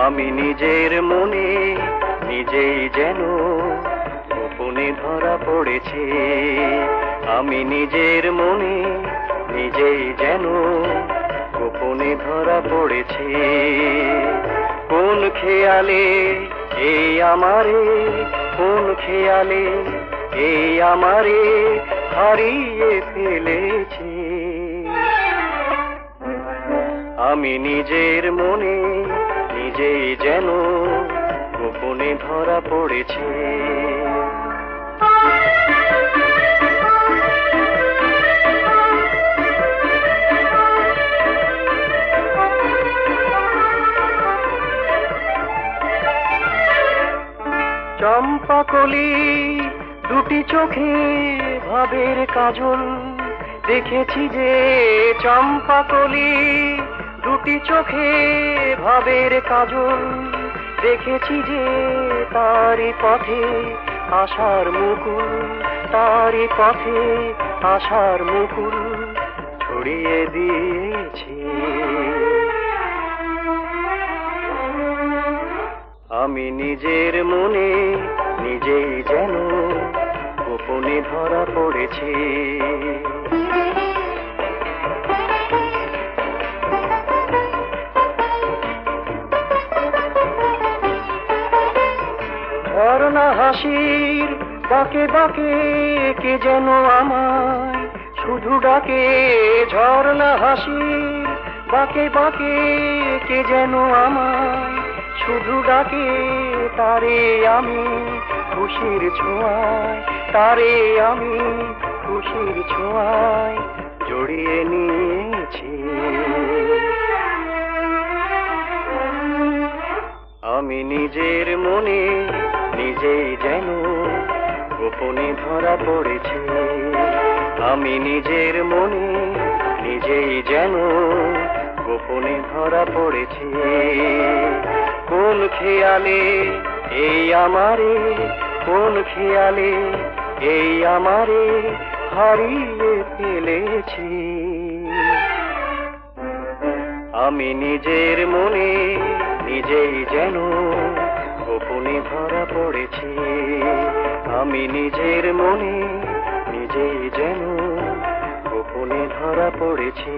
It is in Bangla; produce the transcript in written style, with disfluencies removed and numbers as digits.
আমি নিজের মনে নিজেই যেন গোপনে ধরা পড়েছি। আমি নিজের মনে নিজেই যেন গোপনে ধরা পড়েছি। কোন খেয়ালে এই আমারে, কোন খেয়ালে এই আমারে হারিয়ে ফেলেছি। আমি নিজের মনে নিজেই যেন গোপনে ধরা পড়েছি। চম্পাকলি দুটি চোখে ভাবের কাজল দেখেছি যে, চম্পাকলি দুটি চোখে ভাবের কাজল দেখেছি যে, তারই পথে আশার মুকুল, তারই পথে আশার মুকুল ছড়িয়ে দিয়েছি। আমি নিজের মনে নিজেই যেন গোপনে ধরা পড়েছি। ঝরনা হাসির বাঁকে বাঁকে কে যেন আমায় শুধু ডাকে, ঝরনা হাসির বাঁকে বাঁকে কে যেন আমায় শুধু ডাকে। তারে আমি খুশির ছোঁয়ায়, তারে আমি খুশির ছোঁয়ায় জড়িয়ে নিয়েছি। আমি নিজের মনে নিজেই যেন গোপনে ধরা পড়েছি। আমি নিজের মনে নিজেই যেন গোপনে ধরা পড়েছি। কোন খেয়ালে এই আমারে, কোন খেয়ালে এই আমারে হারিয়ে ফেলেছি। আমি নিজের মনে নিজেই যেন গোপনে ধরা পড়েছি। আমি নিজের মনে নিজেই যেন গোপনে ধরা পড়েছি।